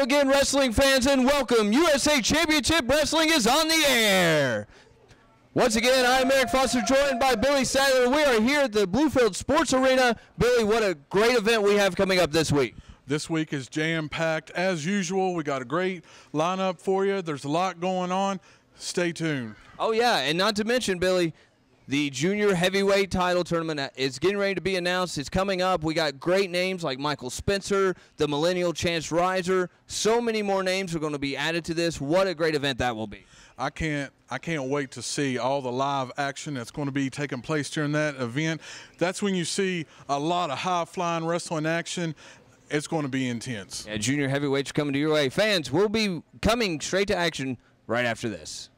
again, wrestling fans, and welcome. USA Championship Wrestling is on the air. Once again, I'm Eric Foster, joined by Billy Sadler. We are here at the Bluefield Sports Arena. Billy, what a great event we have coming up this week. This week is jam-packed as usual. We got a great lineup for you. There's a lot going on. Stay tuned. Oh, yeah, and not to mention, Billy, the junior heavyweight title tournament is getting ready to be announced. It's coming up. We got great names like Michael Spencer, the Millennial Chance Riser. So many more names are going to be added to this. What a great event that will be. I can't wait to see all the live action that's going to be taking place during that event. That's when you see a lot of high-flying wrestling action. It's going to be intense. Yeah, junior heavyweights coming to your way. Fans, we'll be coming straight to action right after this.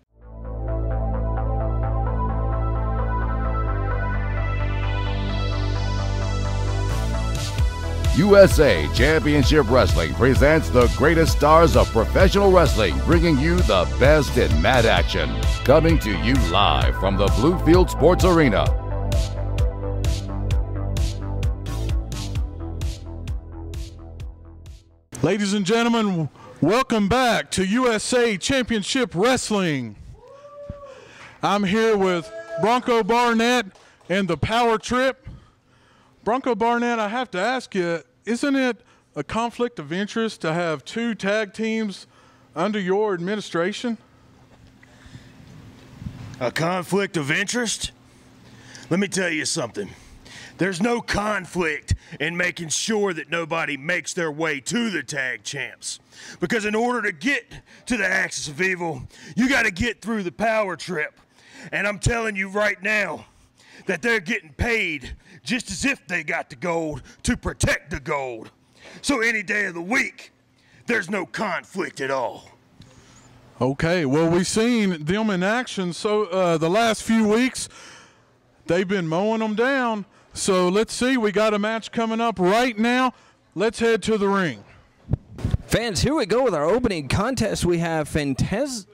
USA Championship Wrestling presents the greatest stars of professional wrestling, bringing you the best in mat action. Coming to you live from the Bluefield Sports Arena. Ladies and gentlemen, welcome back to USA Championship Wrestling. I'm here with Bronco Barnett and the Power Trip. Bronco Barnett, I have to ask you, isn't it a conflict of interest to have two tag teams under your administration? A conflict of interest? Let me tell you something. There's no conflict in making sure that nobody makes their way to the tag champs. Because in order to get to the axis of evil, you got to get through the Power Trip. And I'm telling you right now that they're getting paid just as if they got the gold to protect the gold. So any day of the week, there's no conflict at all. Okay, well, we've seen them in action. So the last few weeks, they've been mowing them down. So let's see, we got a match coming up right now. Let's head to the ring. Fans, here we go with our opening contest. We have Fantasma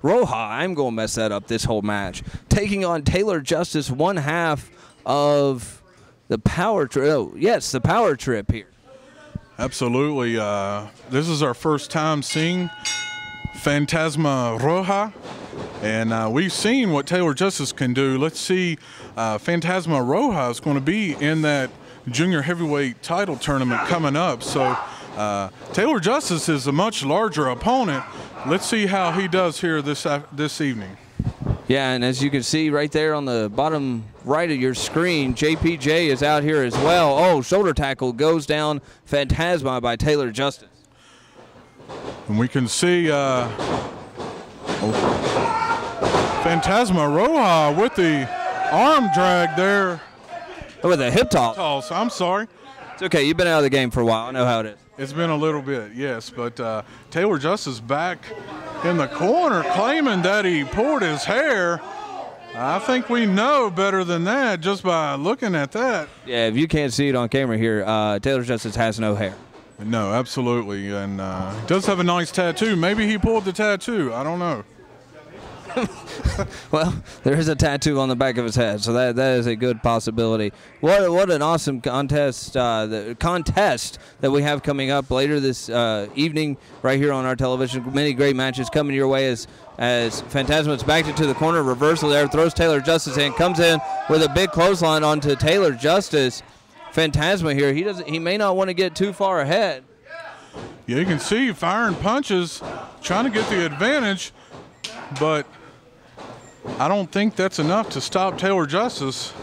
Roja. I'm going to mess that up this whole match. Taking on Taylor Justice, one half of the Power Trip. Oh, yes, the Power Trip here. Absolutely. This is our first time seeing Fantasma Roja. And we've seen what Taylor Justice can do. Let's see, Fantasma Roja is going to be in that junior heavyweight title tournament coming up. So Taylor Justice is a much larger opponent. Let's see how he does here this evening. Yeah, and as you can see right there on the bottom right of your screen, JPJ is out here as well. Oh, shoulder tackle goes down Fantasma by Taylor Justice. And we can see Fantasma Roja with the arm drag there. Oh, with a hip toss. I'm sorry. It's okay. You've been out of the game for a while. I know how it is. It's been a little bit, yes. But Taylor Justice back in the corner claiming that he pulled his hair. I think we know better than that just by looking at that. Yeah, if you can't see it on camera here, Taylor Justice has no hair. No, absolutely. And he does have a nice tattoo. Maybe he pulled the tattoo. I don't know. Well, there is a tattoo on the back of his head, so that is a good possibility. What an awesome contest, the contest that we have coming up later this evening right here on our television. Many great matches coming your way as Fantasma's backed into the corner, reversal there, throws Taylor Justice in, comes in with a big clothesline onto Taylor Justice. Fantasma here, he may not want to get too far ahead. Yeah, you can see firing punches, trying to get the advantage, but I don't think that's enough to stop Taylor Justice.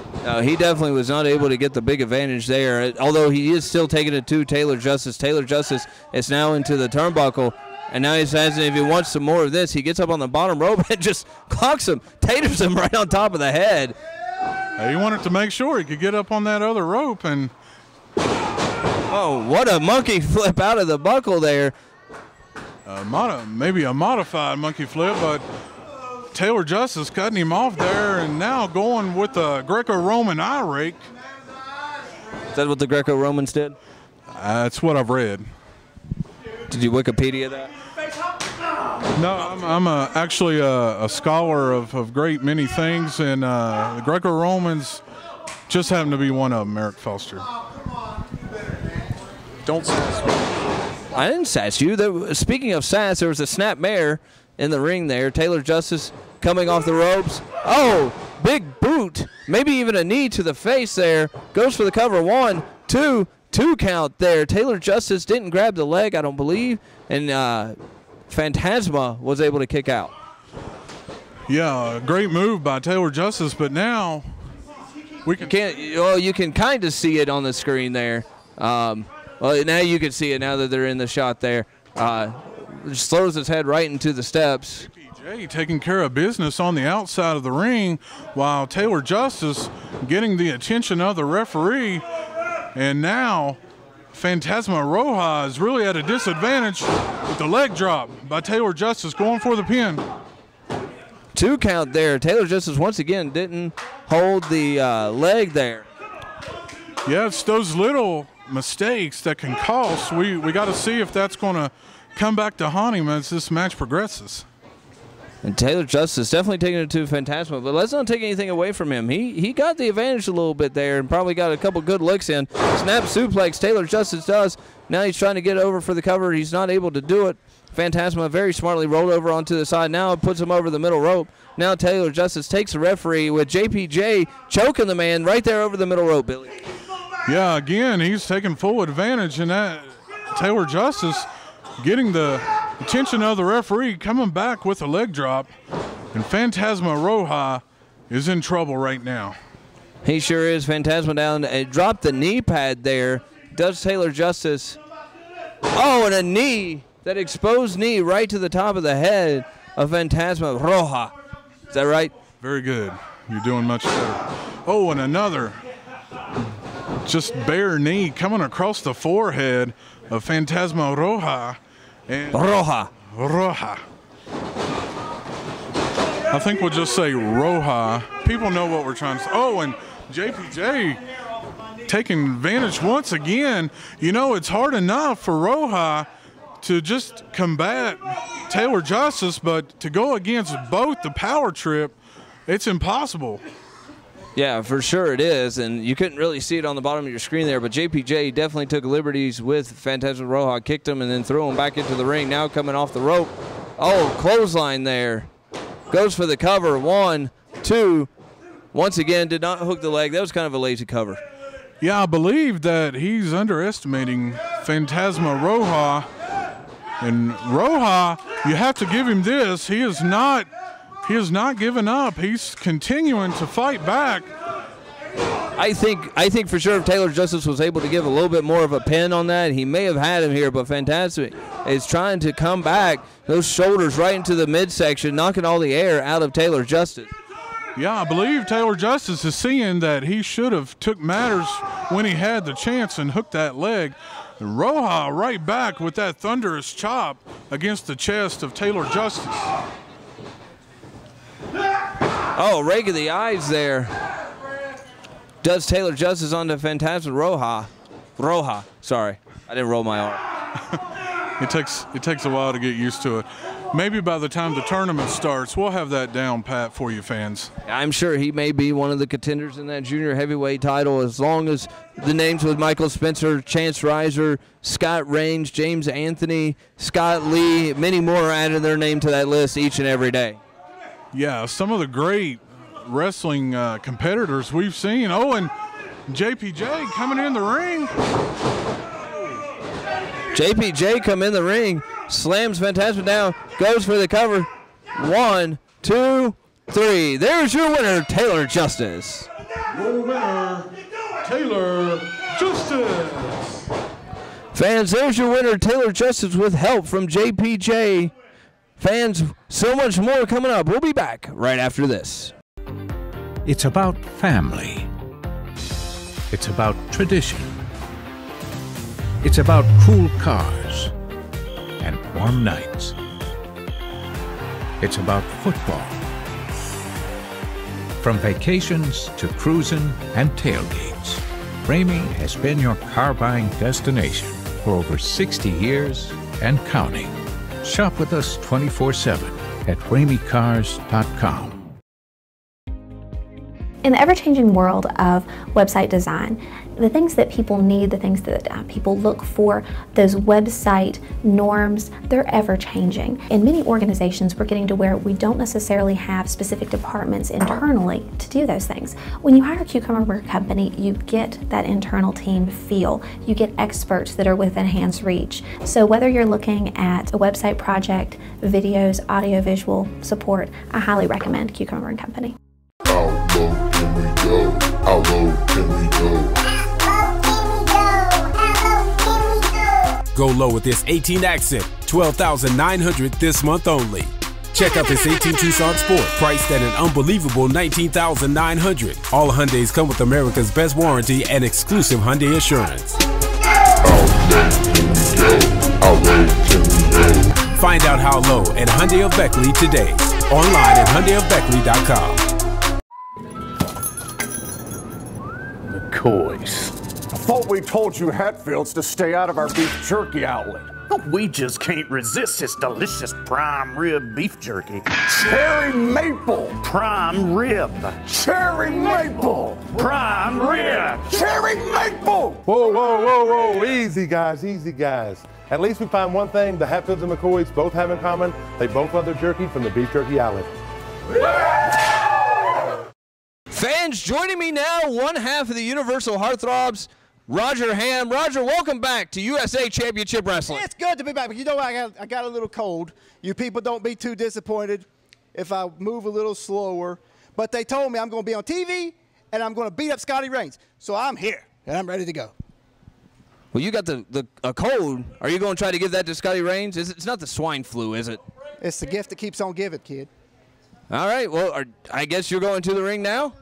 He definitely was not able to get the big advantage there, although he is still taking it to Taylor Justice. Taylor Justice is now into the turnbuckle, and now he says if he wants some more of this, he gets up on the bottom rope and just clocks him, taters him right on top of the head. He wanted to make sure he could get up on that other rope. And oh, what a monkey flip out of the buckle there. Maybe a modified monkey flip, but Taylor Justice cutting him off there and now going with the Greco-Roman eye rake. Is that what the Greco-Romans did? That's what I've read. Did you Wikipedia that? No, I'm actually a scholar of great many things, and the Greco-Romans just happen to be one of them, Eric Foster. Don't say this. I didn't sass you. Speaking of sass, there was a snap mare in the ring there. Taylor Justice coming off the ropes. Oh, big boot. Maybe even a knee to the face there. Goes for the cover. 1, 2, 2 count there. Taylor Justice didn't grab the leg, I don't believe. And Fantasma was able to kick out. Yeah, great move by Taylor Justice, but now we you can kind of see it on the screen there. Well, now you can see it now that they're in the shot there. Just throws his head right into the steps. JPJ taking care of business on the outside of the ring while Taylor Justice getting the attention of the referee. And now Fantasma Roja is really at a disadvantage with the leg drop by Taylor Justice going for the pin. 2 count there. Taylor Justice once again didn't hold the leg there. Yeah, it's those little mistakes that can cost. We got to see if that's going to come back to haunt him as this match progresses. And Taylor Justice definitely taking it to Fantasma, but let's not take anything away from him. He got the advantage a little bit there and probably got a couple good licks in. Snap suplex, Taylor Justice does. Now he's trying to get over for the cover. He's not able to do it. Fantasma very smartly rolled over onto the side. Now it puts him over the middle rope. Now Taylor Justice takes the referee with JPJ choking the man right there over the middle rope, Billy. Yeah, again, he's taking full advantage, and that Taylor Justice getting the attention of the referee, coming back with a leg drop, and Fantasma Roja is in trouble right now. He sure is. Fantasma down. Dropped the knee pad there. Does Taylor Justice. Oh, and a knee. That exposed knee right to the top of the head of Fantasma Roja. Is that right? Very good. You're doing much better. Oh, and another just bare knee coming across the forehead of Fantasma Roja. And Roja. I think we'll just say Roja. People know what we're trying to say. Oh, and JPJ taking advantage once again. You know, it's hard enough for Roja to just combat Taylor Justice, but to go against both the power trip, it's impossible. Yeah, for sure it is, and you couldn't really see it on the bottom of your screen there, but JPJ definitely took liberties with Fantasma Roja, kicked him, and then threw him back into the ring. Now coming off the rope. Oh, clothesline there. Goes for the cover. 1, 2. Once again, did not hook the leg. That was kind of a lazy cover. Yeah, I believe that he's underestimating Fantasma Roja. And Roja, you have to give him this. He has not given up. He's continuing to fight back. I think for sure if Taylor Justice was able to give a little bit more of a pin on that, he may have had him here, but Fantastic is trying to come back. Those shoulders right into the midsection, knocking all the air out of Taylor Justice. Yeah, I believe Taylor Justice is seeing that he should have took matters when he had the chance and hooked that leg. Roja right back with that thunderous chop against the chest of Taylor Justice. Oh, rake of the eyes there. Does Taylor Justice onto Fantasma Roja. Roja, sorry. I didn't roll my arm. It takes a while to get used to it. Maybe by the time the tournament starts, we'll have that down pat for you fans. I'm sure he may be one of the contenders in that junior heavyweight title as long as the names with Michael Spencer, Chance Reiser, Scott Range, James Anthony, Scott Lee, many more are adding their name to that list each and every day. Yeah, some of the great wrestling competitors we've seen. Oh, and JPJ coming in the ring. JPJ come in the ring, slams Fantasma down, goes for the cover. 1, 2, 3. There's your winner, Taylor Justice. Your winner, Taylor Justice. Fans, there's your winner, Taylor Justice, with help from JPJ. Fans, so much more coming up. We'll be back right after this. It's about family. It's about tradition. It's about cool cars and warm nights. It's about football. From vacations to cruising and tailgates, Ramey has been your car buying destination for over 60 years and counting. Shop with us 24/7 at RameyCars.com. In the ever-changing world of website design, The things that people need, the things that people look for, those website norms, they're ever changing. In many organizations, we're getting to where we don't necessarily have specific departments internally to do those things. When you hire a Cucumber Company, you get that internal team feel. You get experts that are within hand's reach. So whether you're looking at a website project, videos, audio-visual support, I highly recommend Cucumber Company. How low can we go? How low can we go? Go low with this 18 Accent, $12,900 this month only. Check out this 18 Tucson Sport, priced at an unbelievable $19,900. All Hyundais come with America's best warranty and exclusive Hyundai assurance. How low can we go? Find out how low at Hyundai of Beckley today. Online at HyundaiofBeckley.com. McCoy's. I thought we told you Hatfields to stay out of our beef jerky outlet. We just can't resist this delicious prime rib beef jerky. Cherry maple. Prime rib. Cherry maple. Prime rib. Cherry maple. Whoa, whoa, whoa, whoa. Easy, guys. Easy, guys. At least we find one thing the Hatfields and McCoys both have in common. They both love their jerky from the beef jerky outlet. Fans, joining me now, one half of the Universal Heartthrobs, Roger Hamm. Roger, welcome back to USA Championship Wrestling. It's good to be back, but you know I got a little cold. You people don't be too disappointed if I move a little slower. But they told me I'm going to be on TV and I'm going to beat up Scotty Reigns. So I'm here and I'm ready to go. Well, you got a cold. Are you going to try to give that to Scotty Reigns? It's not the swine flu, is it? It's the gift that keeps on giving, kid. All right. Well, I guess you're going to the ring now?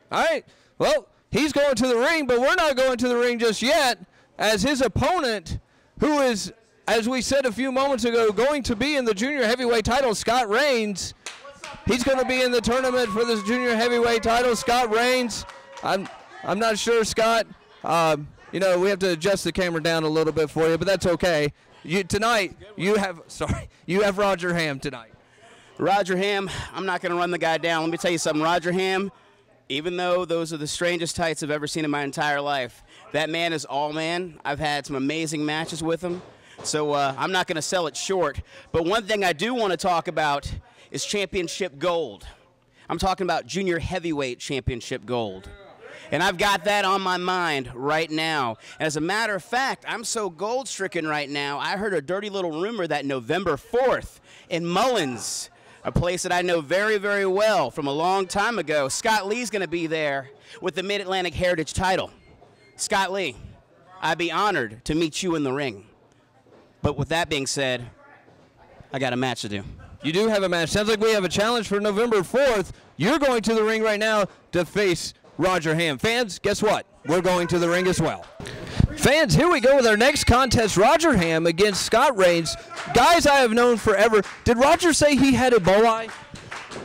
All right. Well, he's going to the ring, but we're not going to the ring just yet, as his opponent, who is, as we said a few moments ago, going to be in the junior heavyweight title, Scott Reigns. He's going to be in the tournament for the junior heavyweight title, Scott Reigns. I'm not sure, Scott. You know, we have to adjust the camera down a little bit for you, but that's okay. Tonight, you have Roger Hamm tonight. Roger Hamm, I'm not going to run the guy down. Let me tell you something. Roger Hamm, even though those are the strangest tights I've ever seen in my entire life, that man is all man. I've had some amazing matches with him, so I'm not going to sell it short. But one thing I do want to talk about is championship gold. I'm talking about junior heavyweight championship gold. And I've got that on my mind right now. And as a matter of fact, I'm so gold-stricken right now, I heard a dirty little rumor that November 4th in Mullins, a place that I know very, very well from a long time ago, Scott Lee's going to be there with the Mid-Atlantic Heritage title. Scott Lee, I'd be honored to meet you in the ring. But with that being said, I got a match to do. You do have a match. Sounds like we have a challenge for November 4th. You're going to the ring right now to face Roger Hamm. Fans, guess what? We're going to the ring as well. Fans, here we go with our next contest, Roger Hamm against Scott Reigns. Guys I have known forever. Did Roger say he had Ebola?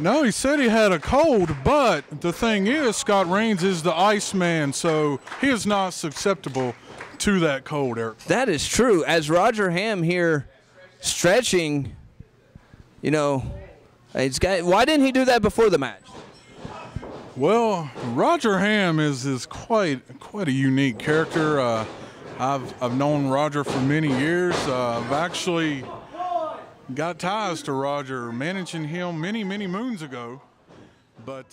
No, he said he had a cold, but the thing is, Scott Reigns is the Iceman, so he is not susceptible to that cold, Eric. That is true. As Roger Hamm here stretching, you know, why didn't he do that before the match? Well, Roger Hamm is quite a unique character. I've known Roger for many years. I've actually got ties to Roger, managing him many moons ago. But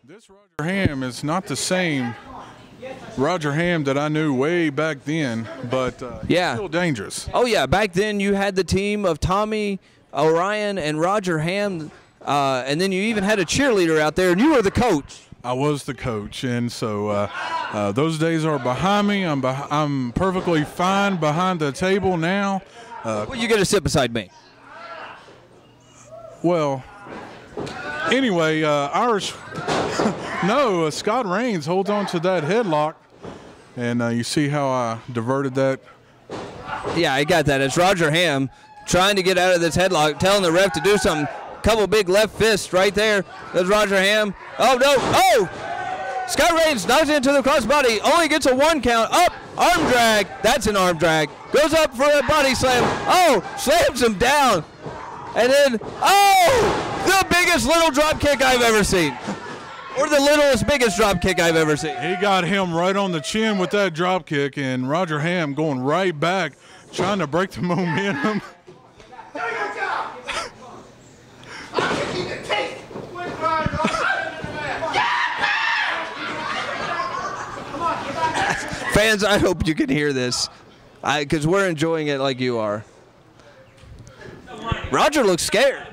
this Roger Hamm is not the same Roger Hamm that I knew way back then, but he's still dangerous. Oh yeah, back then you had the team of Tommy Orion and Roger Hamm. And then you even had a cheerleader out there, and you were the coach. I was the coach, and so those days are behind me. I'm perfectly fine behind the table now. Well, you get to sit beside me. Well, anyway, Irish. No, Scott Reigns holds on to that headlock, and you see how I diverted that. Yeah, I got that. It's Roger Hamm trying to get out of this headlock, telling the ref to do something. Couple big left fists right there. There's Roger Hamm. Oh, no. Oh! Scott Reigns knocks into the crossbody. Only gets a 1 count. Up. Arm drag. That's an arm drag. Goes up for a body slam. Oh! Slams him down. And then, oh! The biggest little drop kick I've ever seen. Or the littlest, biggest drop kick I've ever seen. He got him right on the chin with that drop kick, and Roger Hamm going right back, trying to break the momentum. Fans, I hope you can hear this, because we're enjoying it like you are. Roger looks scared.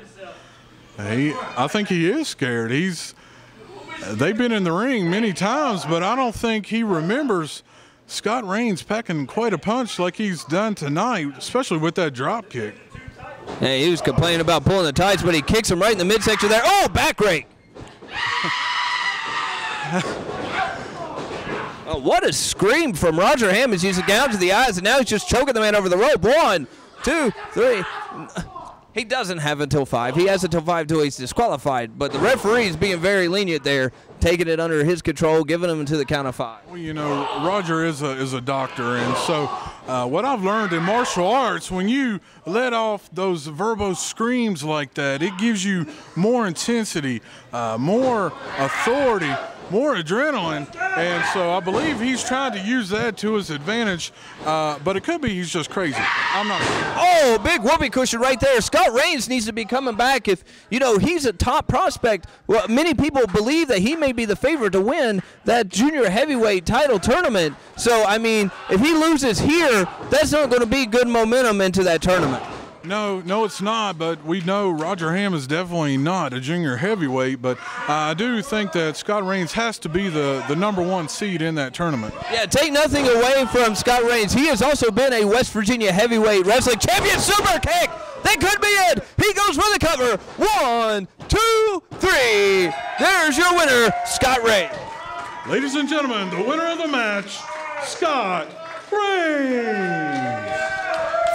I think he is scared. They've been in the ring many times, but I don't think he remembers Scott Rains packing quite a punch like he's done tonight, especially with that drop kick. Hey, he was complaining about pulling the tights, but he kicks him right in the midsection there. Oh, back rake. Oh, what a scream from Roger Hamm as he's gouged the eyes, and now he's just choking the man over the rope. 1, 2, 3. He doesn't have until 5. He has until 5 till he's disqualified, but the referee's being very lenient there, taking it under his control, giving him to the count of 5. Well, you know, Roger is a doctor, and so what I've learned in martial arts, when you let off those verbose screams like that, it gives you more intensity, more authority, more adrenaline, and so I believe he's trying to use that to his advantage, but it could be he's just crazy. I'm not sure. Oh, big whoopee cushion right there. Scott Rains needs to be coming back. If, you know, he's a top prospect, well, many people believe that he may be the favorite to win that junior heavyweight title tournament. So, I mean, if he loses here, that's not going to be good momentum into that tournament. No, it's not, but we know Roger Hamm is definitely not a junior heavyweight, but I do think that Scott Rains has to be the #1 seed in that tournament. Yeah, take nothing away from Scott Rains. He has also been a West Virginia heavyweight wrestling champion. Super kick! That could be it! He goes for the cover. 1, 2, 3. There's your winner, Scott Rains. Ladies and gentlemen, the winner of the match, Scott Rains.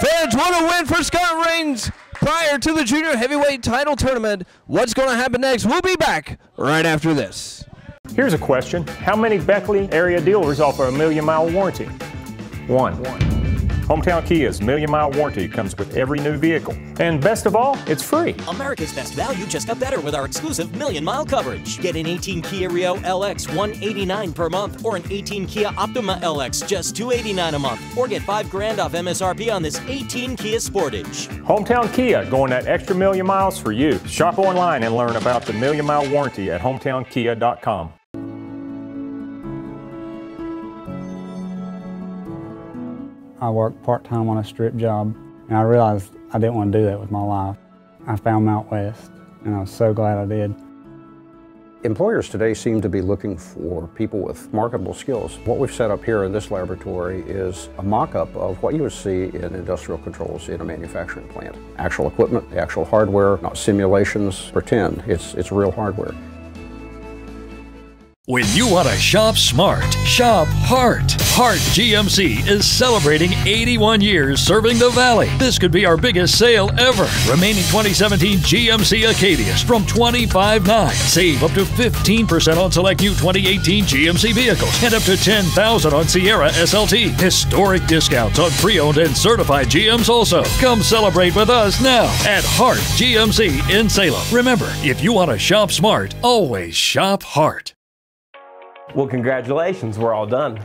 Fans, what a win for Scott Rains prior to the junior heavyweight title tournament. What's going to happen next? We'll be back right after this. Here's a question. How many Beckley area dealers offer a 1,000,000-mile warranty? 1. Hometown Kia's 1,000,000-mile warranty comes with every new vehicle. And best of all, it's free. America's best value just got better with our exclusive 1,000,000-mile coverage. Get an 18 Kia Rio LX $189 per month, or an 18 Kia Optima LX just $289 a month, or get $5,000 off MSRP on this 18 Kia Sportage. Hometown Kia, going that extra 1,000,000 miles for you. Shop online and learn about the 1,000,000-mile warranty at hometownkia.com. I worked part-time on a strip job, and I realized I didn't want to do that with my life. I found Mount West, and I was so glad I did. Employers today seem to be looking for people with marketable skills. What we've set up here in this laboratory is a mock-up of what you would see in industrial controls in a manufacturing plant. Actual equipment, the actual hardware, not simulations, pretend. It's real hardware. When you want to shop smart, shop Hart. Hart GMC is celebrating 81 years serving the Valley. This could be our biggest sale ever. Remaining 2017 GMC Acadias from $25,900. Save up to 15% on select new 2018 GMC vehicles and up to $10,000 on Sierra SLT. Historic discounts on pre-owned and certified GMs also. Come celebrate with us now at Hart GMC in Salem. Remember, if you want to shop smart, always shop Hart. Well, congratulations, we're all done.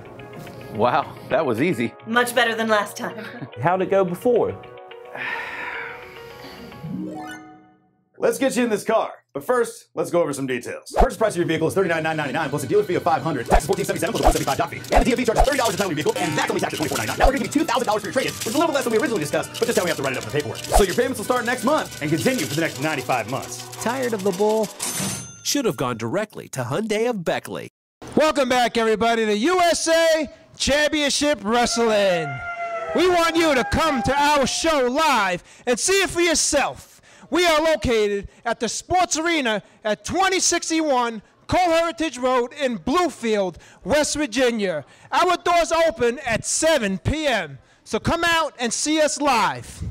Wow, that was easy. Much better than last time. How'd it go before? Let's get you in this car. But first, let's go over some details. Purchase price of your vehicle is $39,999 plus a dealer fee of $500. Tax is $1477 plus a $175 fee. And the DMV charges $30 to title your vehicle, and that's only taxed at $24.99. Now we're going to give you $2,000 for your trade-in, which is a little less than we originally discussed, but just how we have to write it up in the paperwork. So your payments will start next month and continue for the next 95 months. Tired of the bull? Should have gone directly to Hyundai of Beckley. Welcome back, everybody, to USA Championship Wrestling. We want you to come to our show live and see it for yourself. We are located at the Sports Arena at 2061 Cole Heritage Road in Bluefield, West Virginia. Our doors open at 7 p.m., so come out and see us live.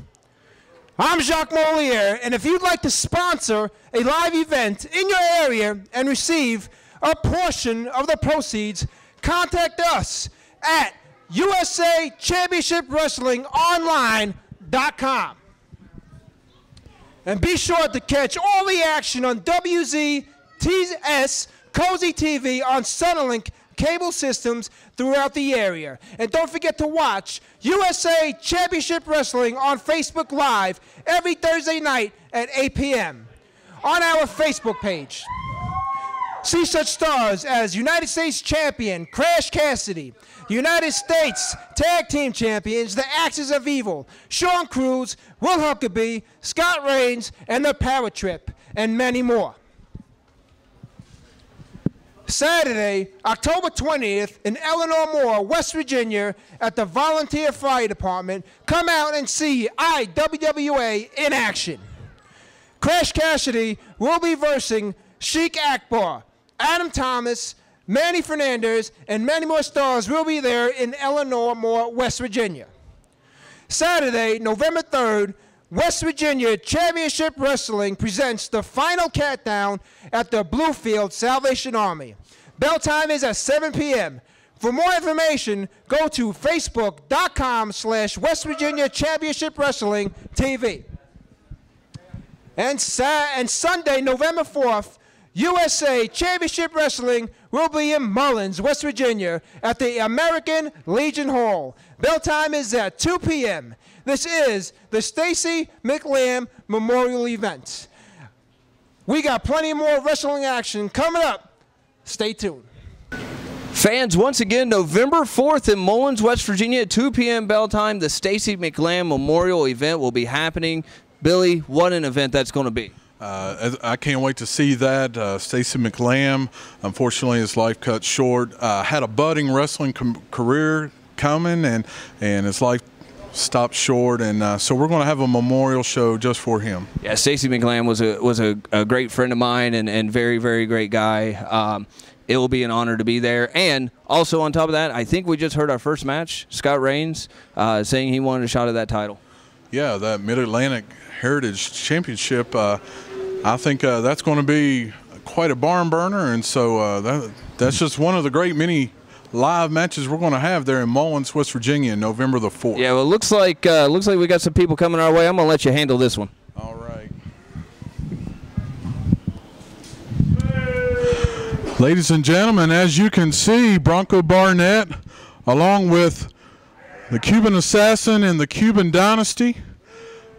I'm Jacques Moliere, and if you'd like to sponsor a live event in your area and receive a portion of the proceeds, contact us at USAChampionshipWrestlingOnline.com. And be sure to catch all the action on WZTS Cozy TV on Sunlink cable systems throughout the area. And don't forget to watch USA Championship Wrestling on Facebook Live every Thursday night at 8 p.m. on our Facebook page. See such stars as United States Champion Crash Cassidy, United States Tag Team Champions The Axis of Evil, Sean Cruz, Will Huckabee, Scott Reigns, and The Power Trip, and many more. Saturday, October 20th, in Eleanor Moore, West Virginia, at the Volunteer Fire Department, come out and see IWWA in action. Crash Cassidy will be versing Sheik Akbar, Adam Thomas, Manny Fernandez, and many more stars will be there in Eleanor Moore, West Virginia. Saturday, November 3rd, West Virginia Championship Wrestling presents the final countdown at the Bluefield Salvation Army. Bell time is at 7 p.m. For more information, go to facebook.com/West Virginia Championship Wrestling TV. And Sunday, November 4th, USA Championship Wrestling will be in Mullins, West Virginia at the American Legion Hall. Bell time is at 2 p.m. This is the Stacy McLam Memorial Event. We got plenty more wrestling action coming up. Stay tuned. Fans, once again, November 4th in Mullins, West Virginia at 2 p.m. bell time, the Stacy McLam Memorial Event will be happening. Billy, what an event that's going to be. I can't wait to see that. Stacy McLam, unfortunately, his life cut short. Had a budding wrestling career coming, and his life stopped short, and so we're going to have a memorial show just for him. Yeah, Stacy McLam was a great friend of mine and very, very great guy. It will be an honor to be there. And also on top of that, I think we just heard our first match, Scott Reigns saying he wanted a shot at that title. Yeah, that Mid-Atlantic Heritage Championship, I think that's going to be quite a barn burner, and so that's just one of the great many live matches we're going to have there in Mullins, West Virginia, November the 4th. Yeah, well, it looks like we got some people coming our way. I'm going to let you handle this one. All right. Ladies and gentlemen, as you can see, Bronco Barnett, along with the Cuban Assassin and the Cuban Dynasty.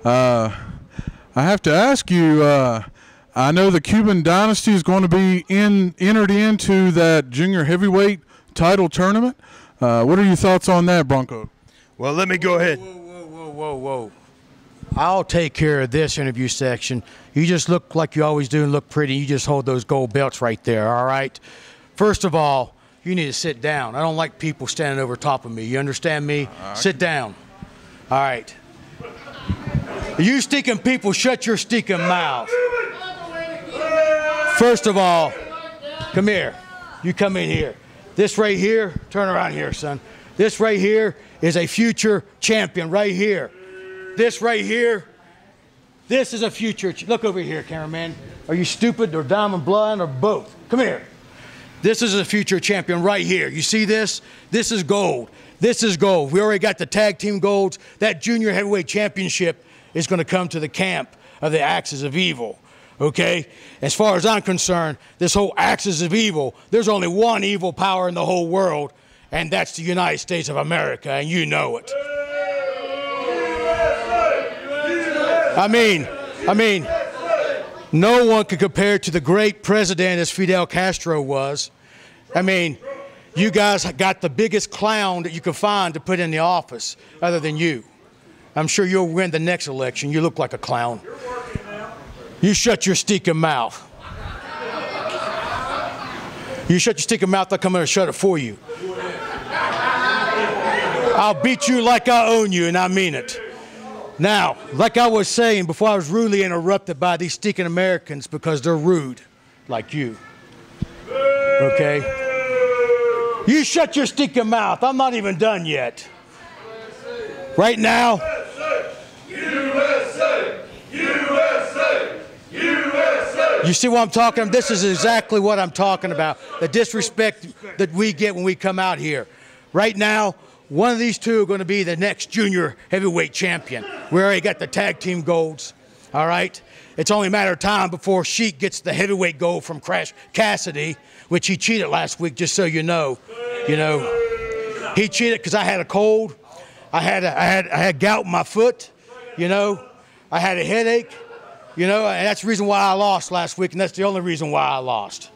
I have to ask you, I know the Cuban Dynasty is going to be entered into that junior heavyweight title tournament. What are your thoughts on that, Bronco? Well, let me go ahead. Whoa. I'll take care of this interview section. You just look like you always do and look pretty. You just hold those gold belts right there, all right? First of all, you need to sit down. I don't like people standing over top of me. You understand me? Sit down. All right. You stinking people, shut your stinking mouth. First of all, come here. You come in here. This right here, turn around here, son. This right here is a future champion right here. This right here, this is a future. Look over here, cameraman. Are you stupid or diamond blind or both? Come here. This is a future champion right here. You see this? This is gold. This is gold. We already got the tag team golds. That junior heavyweight championship is going to come to the camp of the Axis of Evil. Okay? As far as I'm concerned, this whole Axis of Evil, there's only one evil power in the whole world, and that's the United States of America, and you know it. I mean, no one can compare to the great president as Fidel Castro was. I mean, you guys got the biggest clown that you could find to put in the office other than you. I'm sure you'll win the next election. You look like a clown. You shut your stinking mouth. You shut your stinking mouth, I'll come in and shut it for you. I'll beat you like I own you, and I mean it. Now, like I was saying before I was rudely interrupted by these stinking Americans because they're rude, like you. Okay? You shut your stinking mouth. I'm not even done yet. Right now, USA! USA! USA! You see what I'm talking about? This is exactly what I'm talking about. The disrespect that we get when we come out here. Right now, one of these two are going to be the next junior heavyweight champion. We already got the tag team golds. All right? It's only a matter of time before Sheik gets the heavyweight gold from Cassidy, which he cheated last week, just so you know. You know, he cheated because I had a cold. I had gout in my foot, you know. I had a headache, you know, and that's the reason why I lost last week, and that's the only reason why I lost.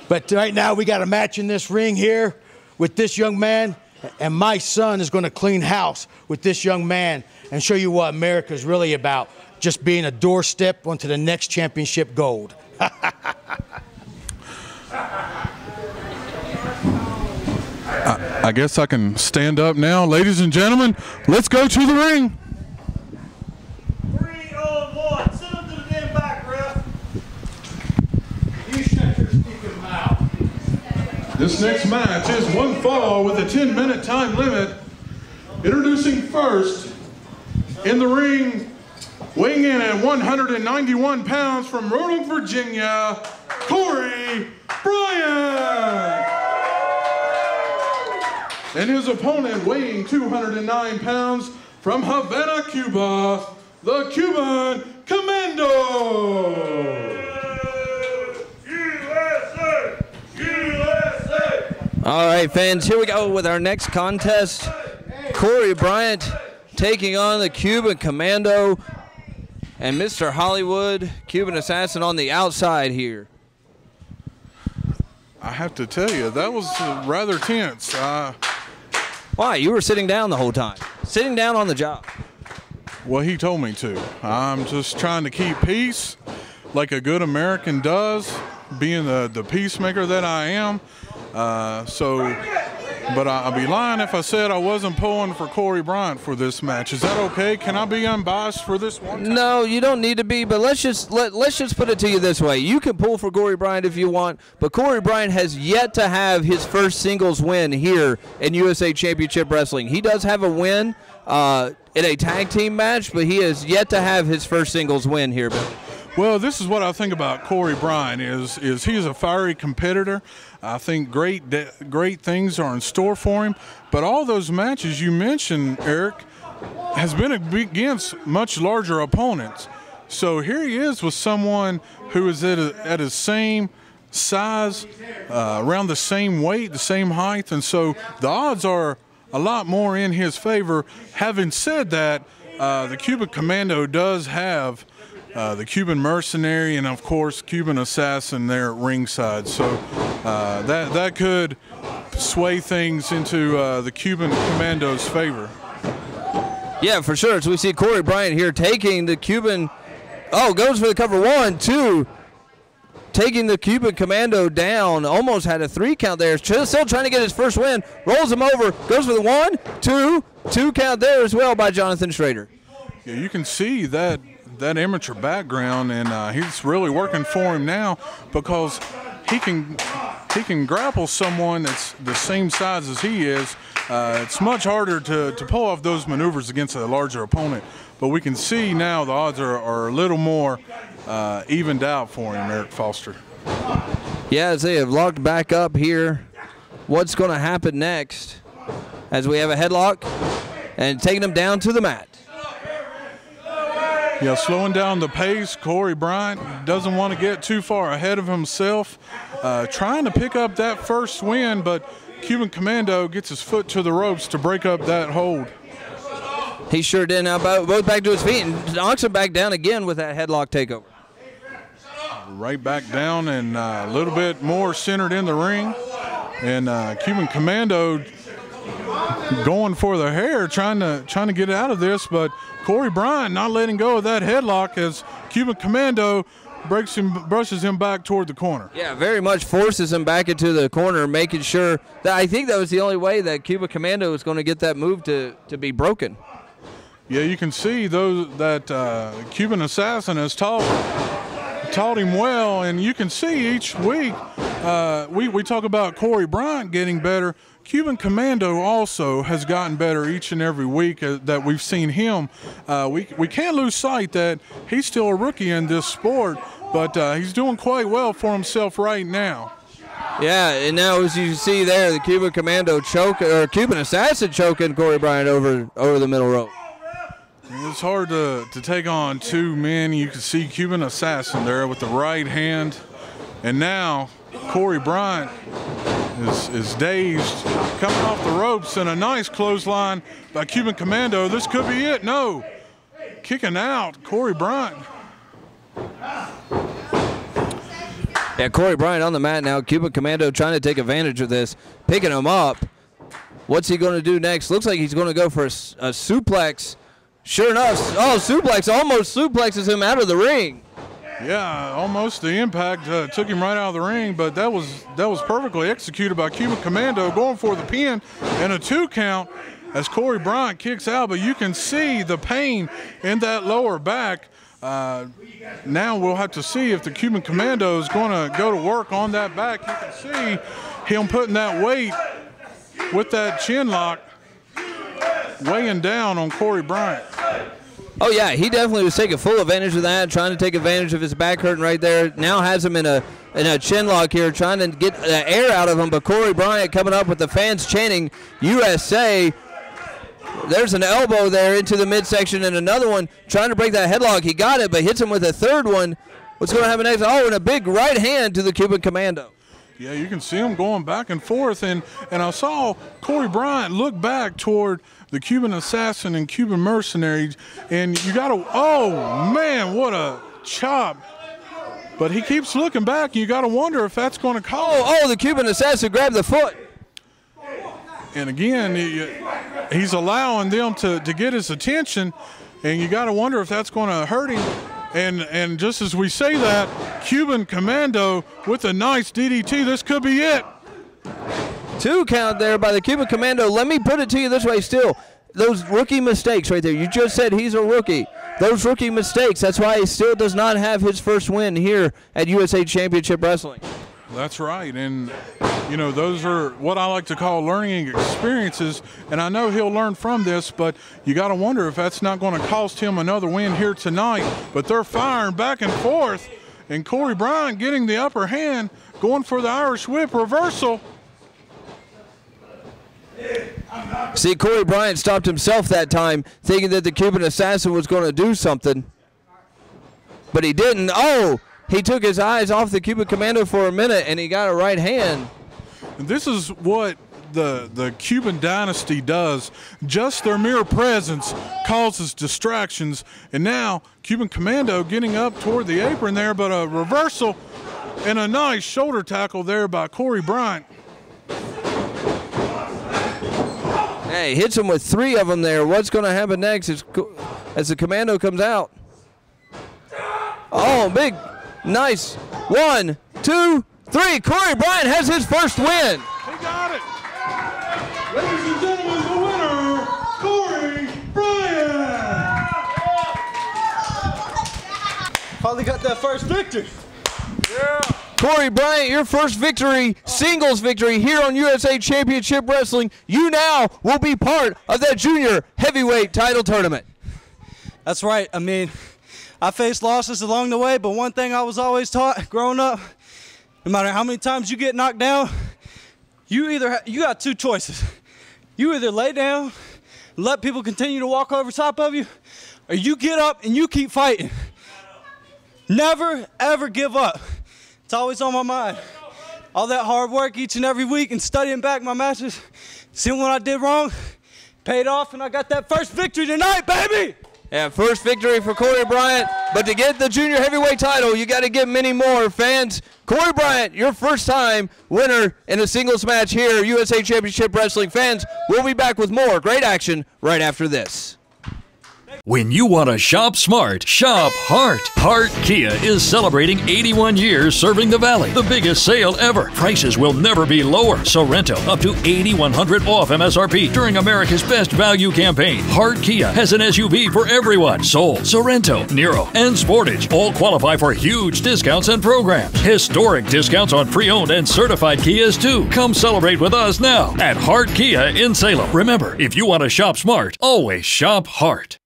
But right now we got a match in this ring here with this young man, and my son is going to clean house with this young man and show you what America is really about, just being a doorstep onto the next championship gold. I guess I can stand up now. Ladies and gentlemen, let's go to the ring. 3 on 1. Send him to the damn back, ref. You shut your stinking mouth. This next match is one fall with a 10-minute time limit. Introducing first in the ring, weighing in at 191 pounds from Roanoke, Virginia, Corey Bryant. And his opponent, weighing 209 pounds from Havana, Cuba, the Cuban Commando. USA! USA! All right, fans, here we go with our next contest. Corey Bryant taking on the Cuban Commando and Mr. Hollywood, Cuban Assassin on the outside here. I have to tell you, that was rather tense. Why? You were sitting down the whole time. Sitting down on the job. Well, he told me to. I'm just trying to keep peace like a good American does, being the peacemaker that I am. But I'd be lying if I said I wasn't pulling for Corey Bryant for this match. Is that okay? Can I be unbiased for this one time? No, you don't need to be, but let's just put it to you this way. You can pull for Corey Bryant if you want, but Corey Bryant has yet to have his first singles win here in USA Championship Wrestling. He does have a win in a tag team match, but he has yet to have his first singles win here, Billy. Well, this is what I think about Corey Bryant is he's a fiery competitor. I think great things are in store for him. But all those matches you mentioned, Eric, has been against much larger opponents. So here he is with someone who is at his same size, around the same weight, the same height. And so the odds are a lot more in his favor. Having said that, the Cuban Commando does have the Cuban Mercenary and, of course, Cuban Assassin there at ringside. So that could sway things into the Cuban Commando's favor. Yeah, for sure. So we see Corey Bryant here taking the Cuban. Oh, goes for the cover. 1, 2. Taking the Cuban Commando down. Almost had a 3 count there. Still trying to get his first win. Rolls him over. Goes for the 1, 2. 2 count there as well by Jonathan Schrader. Yeah, you can see that amateur background, and he's really working for him now because he can grapple someone that's the same size as he is. It's much harder to pull off those maneuvers against a larger opponent, but we can see now the odds are a little more evened out for him, Eric Foster. Yeah, as they have locked back up here, what's going to happen next as we have a headlock and taking him down to the mat. Yeah, slowing down the pace. Corey Bryant doesn't want to get too far ahead of himself, trying to pick up that first win, but Cuban Commando gets his foot to the ropes to break up that hold. He sure did. Now both back to his feet and knocks him back down again with that headlock takeover. Right back down and a little bit more centered in the ring. And Cuban Commando going for the hair, trying to get out of this, but Corey Bryant not letting go of that headlock as Cuban Commando brushes him back toward the corner. Yeah, very much forces him back into the corner, making sure that I think that was the only way that Cuban Commando was going to get that move to be broken. Yeah, you can see that Cuban Assassin has taught him well, and you can see each week we talk about Corey Bryant getting better. Cuban Commando also has gotten better each and every week that we've seen him. We can't lose sight that he's still a rookie in this sport, but he's doing quite well for himself right now. Yeah, and now as you see there, the Cuban Commando Cuban Assassin choking Corey Bryant over the middle rope. It's hard to take on two men. You can see Cuban Assassin there with the right hand. And now Corey Bryant is dazed, coming off the ropes, and a nice clothesline by Cuban Commando. This could be it. No. Kicking out Corey Bryant. Yeah, Corey Bryant on the mat now. Cuban Commando trying to take advantage of this, picking him up. What's he going to do next? Looks like he's going to go for a suplex. Sure enough, suplex, almost suplexes him out of the ring. Yeah, almost the impact took him right out of the ring, but that was perfectly executed by Cuban Commando, going for the pin and a 2 count as Corey Bryant kicks out, but you can see the pain in that lower back. Now we'll have to see if the Cuban Commando is going to go to work on that back. You can see him putting that weight with that chin lock, weighing down on Corey Bryant. Oh, yeah, he definitely was taking full advantage of that, trying to take advantage of his back hurting right there. Now has him in a chin lock here, trying to get the air out of him, but Corey Bryant coming up with the fans chanting USA. There's an elbow there into the midsection and another one trying to break that headlock. He got it, but hits him with a third one. What's going to happen next? Oh, and a big right hand to the Cuban Commando. Yeah, you can see him going back and forth, and I saw Corey Bryant look back toward the Cuban Assassin and Cuban Mercenary, and you got to, oh, man, what a chop. But he keeps looking back, and you got to wonder if that's going to call. Oh, the Cuban Assassin grabbed the foot. And again, he's allowing them to get his attention, and you got to wonder if that's going to hurt him. And just as we say that, Cuban Commando with a nice DDT. This could be it. 2 count there by the Cuban Commando. Let me put it to you this way still. Those rookie mistakes right there. You just said he's a rookie. Those rookie mistakes, that's why he still does not have his first win here at USA Championship Wrestling. That's right. And, you know, those are what I like to call learning experiences. And I know he'll learn from this, but you got to wonder if that's not going to cost him another win here tonight. But they're firing back and forth. And Corey Bryant getting the upper hand, going for the Irish whip reversal. See, Corey Bryant stopped himself that time, thinking that the Cuban Assassin was going to do something. But he didn't. Oh! He took his eyes off the Cuban Commando for a minute, and he got a right hand. This is what the Cuban Dynasty does. Just their mere presence causes distractions. And now Cuban Commando getting up toward the apron there, but a reversal and a nice shoulder tackle there by Corey Bryant. Hey, hits him with 3 of them there. What's going to happen next as the Commando comes out? Oh, big... Nice. 1, 2, 3. Corey Bryant has his first win. He got it. Ladies and gentlemen, the winner, Corey Bryant. Finally got that first victory. Yeah. Corey Bryant, your first victory, singles victory here on USA Championship Wrestling. You now will be part of that junior heavyweight title tournament. That's right. I mean, I faced losses along the way, but one thing I was always taught growing up, no matter how many times you get knocked down, you got 2 choices. You either lay down, let people continue to walk over top of you, or you get up and you keep fighting. Never, ever give up. It's always on my mind. All that hard work each and every week and studying back my matches, seeing what I did wrong, paid off, and I got that first victory tonight, baby! Yeah, first victory for Corey Bryant, but to get the junior heavyweight title, you got to get many more. Fans, Corey Bryant, your first time winner in a singles match here, USA Championship Wrestling. Fans, we'll be back with more great action right after this. When you want to shop smart, shop Hart. Hart Kia is celebrating 81 years serving the Valley. The biggest sale ever. Prices will never be lower. Sorrento up to $8,100 off MSRP during America's Best Value campaign. Hart Kia has an SUV for everyone. Soul, Sorrento, Nero, and Sportage all qualify for huge discounts and programs. Historic discounts on pre-owned and certified Kias too. Come celebrate with us now at Hart Kia in Salem. Remember, if you want to shop smart, always shop Hart.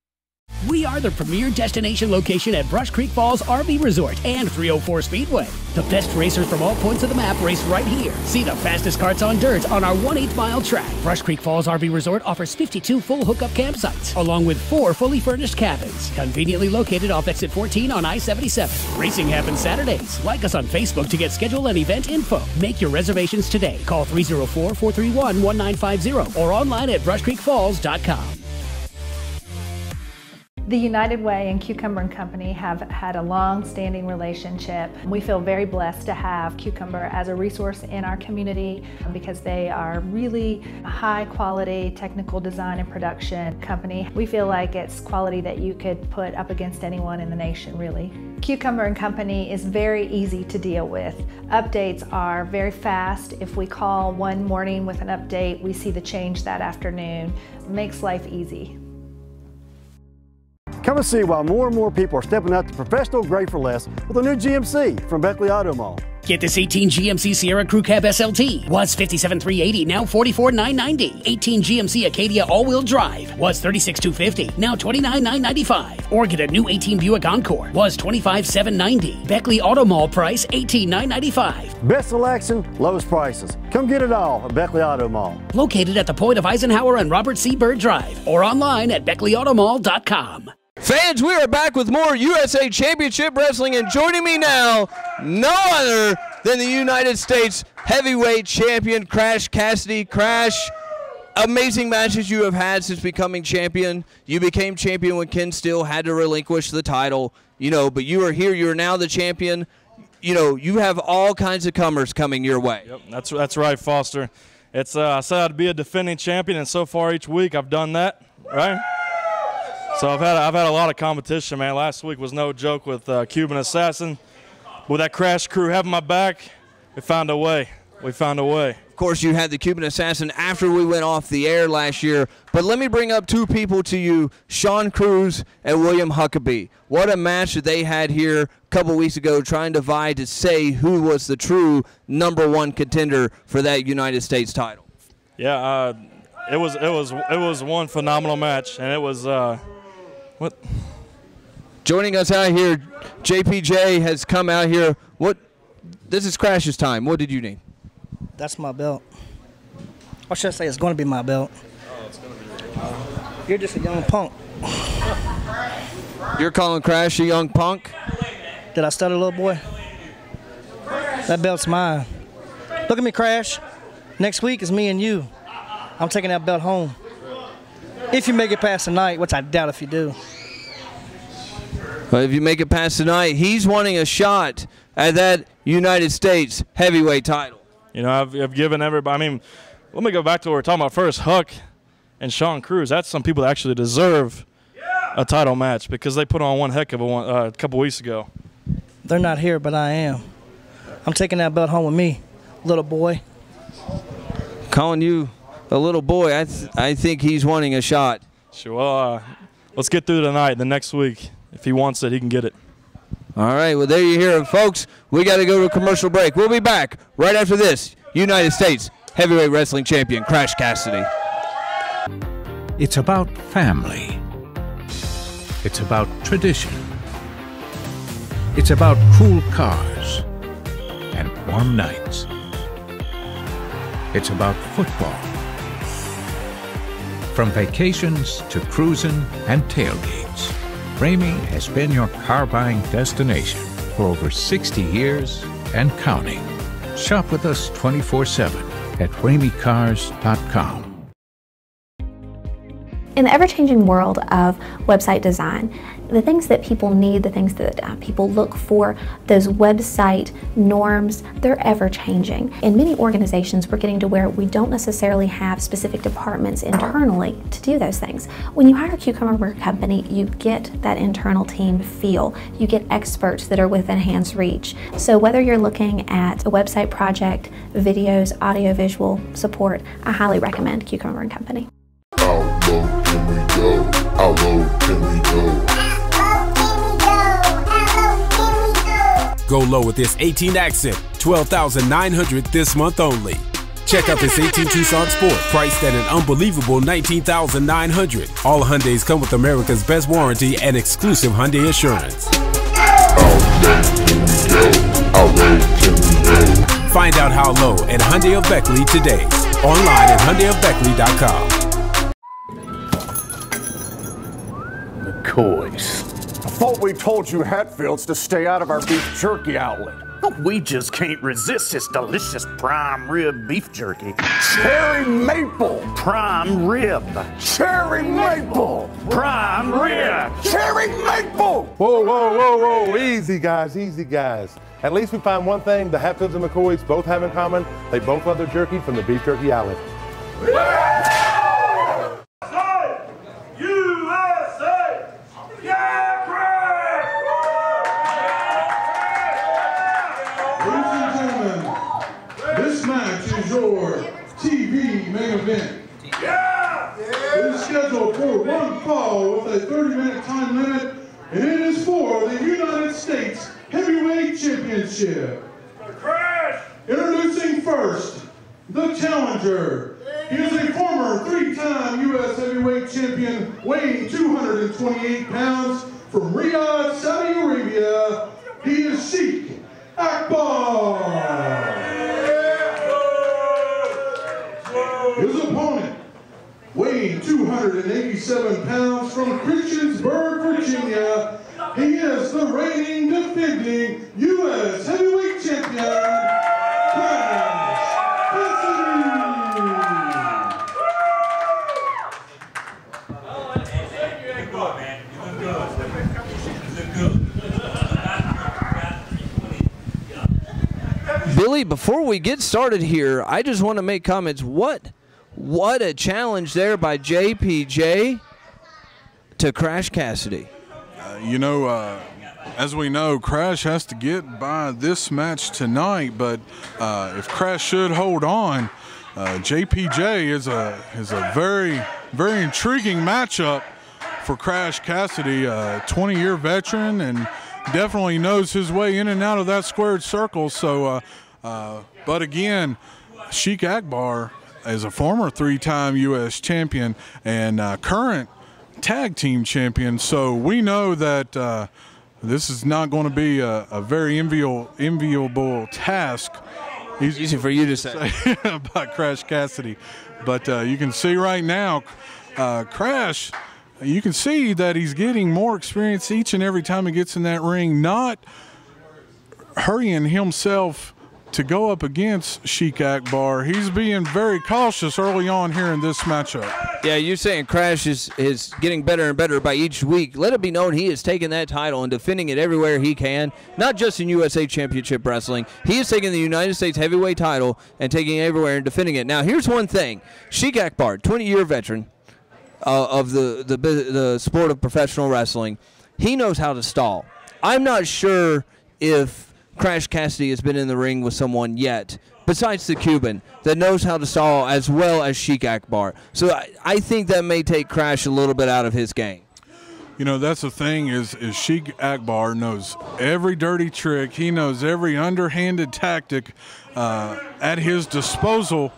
We are the premier destination location at Brush Creek Falls RV Resort and 304 Speedway. The best racers from all points of the map race right here. See the fastest karts on dirt on our 1/8 mile track. Brush Creek Falls RV Resort offers 52 full hookup campsites, along with 4 fully furnished cabins, conveniently located off exit 14 on I-77. Racing happens Saturdays. Like us on Facebook to get schedule and event info. Make your reservations today. Call 304-431-1950 or online at brushcreekfalls.com. The United Way and Cucumber & Company have had a long-standing relationship. We feel very blessed to have Cucumber as a resource in our community because they are really a high-quality technical design and production company. We feel like it's quality that you could put up against anyone in the nation, really. Cucumber & Company is very easy to deal with. Updates are very fast. If we call one morning with an update, we see the change that afternoon. It makes life easy. Come and see why more and more people are stepping up to professional grade for less with a new GMC from Beckley Auto Mall. Get this 18 GMC Sierra Crew Cab SLT. Was $57,380, now $44,990. 18 GMC Acadia all-wheel drive. Was $36,250, now $29,995. Or get a new 18 Buick Encore. Was $25,790. Beckley Auto Mall price $18,995. Best selection, lowest prices. Come get it all at Beckley Auto Mall. Located at the point of Eisenhower and Robert C. Byrd Drive. Or online at BeckleyAutomall.com. Fans, we are back with more USA Championship Wrestling, and joining me now, no other than the United States Heavyweight Champion, Crash Cassidy. Crash, amazing matches you have had since becoming champion. You became champion when Ken Steele had to relinquish the title, but you are here. You're now the champion. You have all kinds of comers coming your way. Yep, that's right, Foster. It's I said I'd be a defending champion, and so far each week I've done that, right? So I've had a lot of competition, man. Last week was no joke with Cuban Assassin. With that Crash crew having my back, we found a way. We found a way. Of course, you had the Cuban Assassin after we went off the air last year. But let me bring up two people to you, Sean Cruz and William Huckabee. What a match that they had here a couple weeks ago, trying to vie to say who was the true #1 contender for that United States title. Yeah, it was one phenomenal match, and it was. What? Joining us out here, JPJ has come out here. This is Crash's time. What did you need? That's my belt. Or should I say it's going to be my belt? Oh, it's going to be your belt. You're just a young punk. You're calling Crash a young punk? Did I stutter, little boy? That belt's mine. Look at me, Crash. Next week is me and you. I'm taking that belt home. If you make it past tonight, which I doubt if you do. Well, if you make it past tonight, he's wanting a shot at that United States heavyweight title. I've given everybody. I mean, let me go back to what we were talking about first. Huck and Sean Cruz. That's some people that actually deserve a title match because they put on one heck of a one a couple weeks ago. They're not here, but I am. I'm taking that belt home with me, little boy. Calling you a little boy, I think he's wanting a shot. Sure. Well, let's get through tonight. The next week, if he wants it, he can get it. All right. Well, there you hear it, folks. We got to go to a commercial break. We'll be back right after this. United States Heavyweight Wrestling Champion, Crash Cassidy. It's about family. It's about tradition. It's about cool cars and warm nights. It's about football. From vacations to cruising and tailgates, Ramey has been your car buying destination for over 60 years and counting. Shop with us 24/7 at rameycars.com. In the ever-changing world of website design, the things that people need, the things that people look for, those website norms, they're ever-changing. In many organizations, we're getting to where we don't necessarily have specific departments internally to do those things. When you hire a Cucumber Company, you get that internal team feel. You get experts that are within hand's reach. So whether you're looking at a website project, videos, audio-visual support, I highly recommend Cucumber Company. How low can we go? How low can we go? Go low with this 18 accent, $12,900 this month only. Check out this 18 Tucson Sport, priced at an unbelievable $19,900. All Hyundais come with America's best warranty and exclusive Hyundai assurance. Find out how low at Hyundai of Beckley today. Online at HyundaiofBeckley.com. McCoy's. I thought we told you Hatfields to stay out of our beef jerky outlet. We just can't resist this delicious prime rib beef jerky. Cherry maple. Prime rib. Cherry maple. Prime rib. Cherry maple. Whoa, whoa, whoa, whoa. Easy, guys. Easy, guys. At least we find one thing the Hatfields and McCoys both have in common. They both love their jerky from the beef jerky outlet. USA! Yeah, This match is your TV main event. Yeah! It is scheduled for one fall with a 30-minute time limit, and it is for the United States Heavyweight Championship. Crash! Introducing first, the challenger. He is a former three-time U.S. Heavyweight Champion, weighing 228 pounds, from Riyadh, Saudi Arabia. He is Sheik Akbar. His opponent, weighing 287 pounds, from Christiansburg, Virginia, he is the reigning, defending U.S. Heavyweight Champion, Cassidy. Billy, before we get started here, I just want to make comments. What a challenge there by JPJ to Crash Cassidy. As we know, Crash has to get by this match tonight, but if Crash should hold on, JPJ is a very, very intriguing matchup for Crash Cassidy, a 20-year veteran, and definitely knows his way in and out of that squared circle. So, but again, Sheik Akbar is a former three-time U.S. champion and current tag team champion. So we know that this is not going to be a very enviable task. Easy for you to say about Crash Cassidy. But you can see right now, Crash, you can see that he's getting more experience each and every time he gets in that ring, not hurrying himself to go up against Sheik Akbar. He's being very cautious early on here in this matchup. Yeah, you're saying Crash is getting better and better by each week. Let it be known he is taking that title and defending it everywhere he can, not just in USA Championship Wrestling. He is taking the United States Heavyweight title and taking it everywhere and defending it. Now, here's one thing. Sheik Akbar, 20-year veteran of the sport of professional wrestling, he knows how to stall. I'm not sure if Crash Cassidy has been in the ring with someone yet, besides the Cuban, that knows how to stall as well as Sheik Akbar. So I think that may take Crash a little bit out of his game. You know, that's the thing is Sheik Akbar knows every dirty trick. He knows every underhanded tactic at his disposal.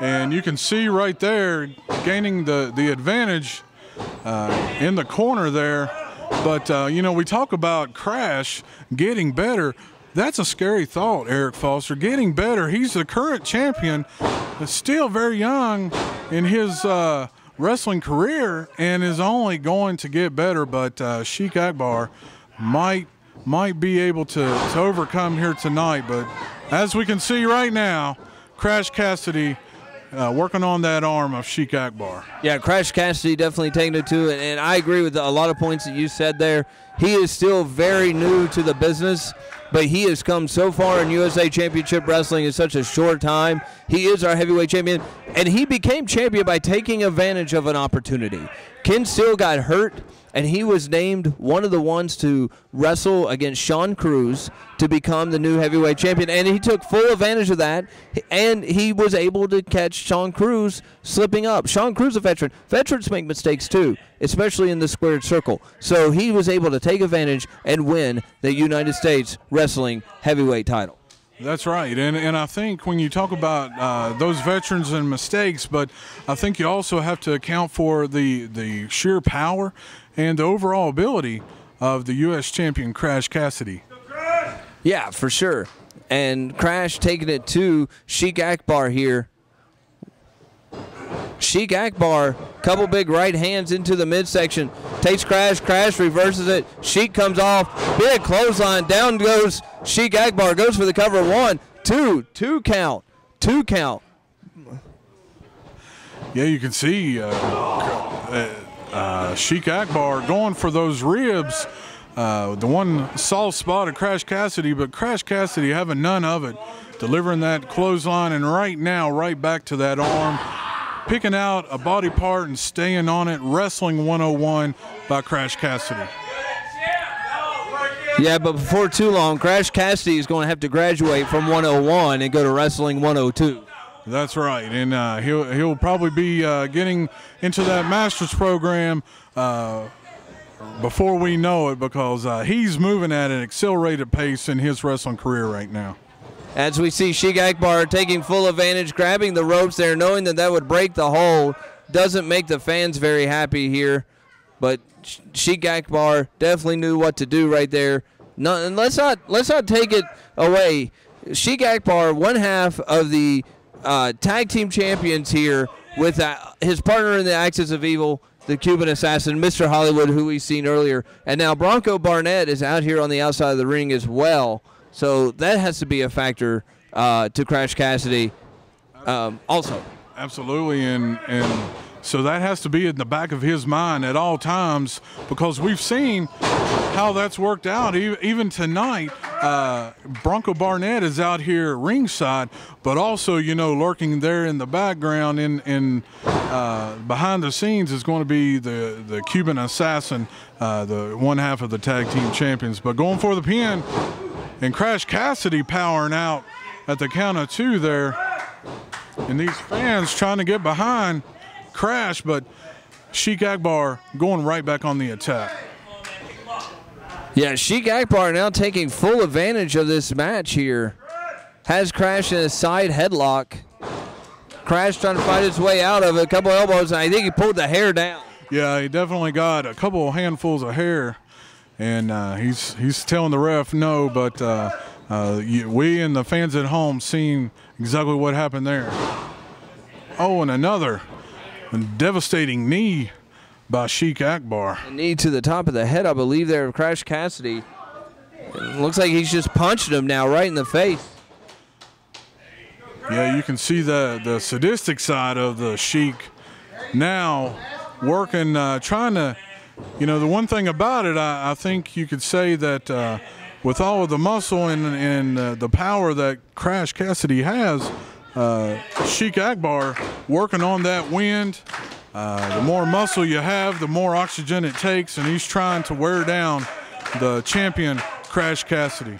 And you can see right there gaining the advantage in the corner there. But, we talk about Crash getting better. That's a scary thought, Eric Foster. Getting better. He's the current champion, but still very young in his wrestling career and is only going to get better. But Sheik Akbar might be able to overcome here tonight. But as we can see right now, Crash Cassidy working on that arm of Sheik Akbar. Yeah, Crash Cassidy definitely taking it to it, and I agree with a lot of points that you said there. He is still very new to the business, but he has come so far in USA Championship Wrestling in such a short time. He is our heavyweight champion, and he became champion by taking advantage of an opportunity. Ken Steele got hurt, and he was named one of the ones to wrestle against Sean Cruz to become the new heavyweight champion, and he took full advantage of that, and he was able to catch Sean Cruz slipping up. Sean Cruz, a veteran. Veterans make mistakes too, especially in the squared circle. So he was able to take advantage and win the United States Wrestling Heavyweight title. That's right, and I think when you talk about those veterans and mistakes, but I think you also have to account for the sheer power and the overall ability of the U.S. champion Crash Cassidy. Yeah, for sure. And Crash taking it to Sheik Akbar here. Sheik Akbar, couple big right hands into the midsection. Takes Crash, Crash reverses it. Sheik comes off, big clothesline. Down goes Sheik Akbar, goes for the cover. 1, 2, 2 count. 2 count. Yeah, you can see Sheik Akbar going for those ribs. The one soft spot of Crash Cassidy, but Crash Cassidy having none of it. Delivering that clothesline, and right now, right back to that arm. Picking out a body part and staying on it. Wrestling 101 by Crash Cassidy. Yeah, but before too long, Crash Cassidy is going to have to graduate from 101 and go to Wrestling 102. That's right, and he'll probably be getting into that master's program before we know it, because he's moving at an accelerated pace in his wrestling career right now. As we see Sheik Akbar taking full advantage, grabbing the ropes there, knowing that that would break the hold. Doesn't make the fans very happy here, but Sheik Akbar definitely knew what to do right there. No, and let's not take it away. Sheik Akbar, one half of the tag team champions here, with his partner in the Axis of Evil, the Cuban Assassin, Mr. Hollywood, who we've seen earlier. And now Bronco Barnett is out here on the outside of the ring as well. So that has to be a factor to Crash Cassidy also. Absolutely, and so that has to be in the back of his mind at all times, because we've seen how that's worked out. Even tonight, Bronco Barnett is out here ringside, but also, lurking there in the background in behind the scenes is going to be the Cuban Assassin, the one half of the tag team champions. But going for the pin, and Crash Cassidy powering out at the count of 2 there. And these fans trying to get behind Crash, but Sheik Akbar going right back on the attack. Yeah, Sheik Akbar now taking full advantage of this match here. Has Crash in a side headlock. Crash trying to fight his way out of it. A couple elbows, and I think he pulled the hair down. Yeah, he definitely got a couple handfuls of hair. And he's telling the ref no, but we and the fans at home seen exactly what happened there. Oh, and another devastating knee by Sheik Akbar. A knee to the top of the head, I believe, there of Crash Cassidy. It looks like he's just punching him now right in the face. Yeah, you can see the sadistic side of the Sheik now working, trying to. The one thing about it, I think you could say that with all of the muscle and the power that Crash Cassidy has, Sheik Akbar working on that wind. The more muscle you have, the more oxygen it takes, and he's trying to wear down the champion, Crash Cassidy.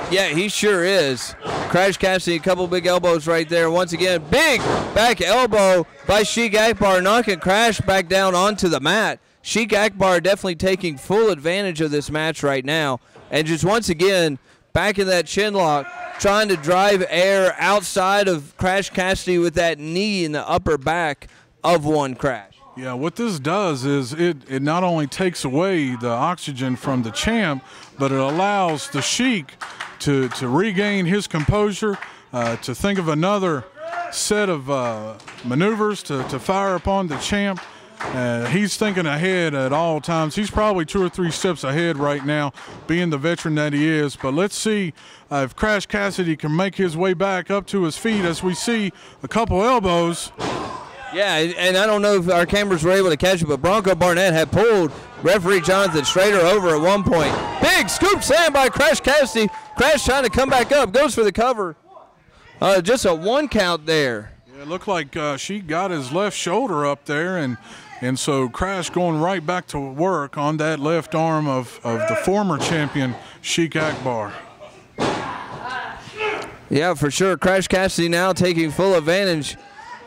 Yeah, he sure is. Crash Cassidy, a couple big elbows right there. Once again, big back elbow by Sheik Akbar, knocking Crash back down onto the mat. Sheik Akbar definitely taking full advantage of this match right now. And just once again, back in that chin lock, trying to drive air outside of Crash Cassidy with that knee in the upper back of one Crash. Yeah, what this does is it not only takes away the oxygen from the champ, but it allows the Sheik to regain his composure, to think of another set of maneuvers to fire upon the champ. He's thinking ahead at all times. He's probably 2 or 3 steps ahead right now, being the veteran that he is. But let's see if Crash Cassidy can make his way back up to his feet, as we see a couple elbows. Yeah, and I don't know if our cameras were able to catch it, but Bronco Barnett had pulled referee Jonathan Schrader over at one point. Big scoop slam by Crash Cassidy. Crash trying to come back up, goes for the cover. Just a 1 count there. Yeah, it looked like she got his left shoulder up there, and so Crash going right back to work on that left arm of the former champion, Sheik Akbar. Yeah, for sure. Crash Cassidy now taking full advantage.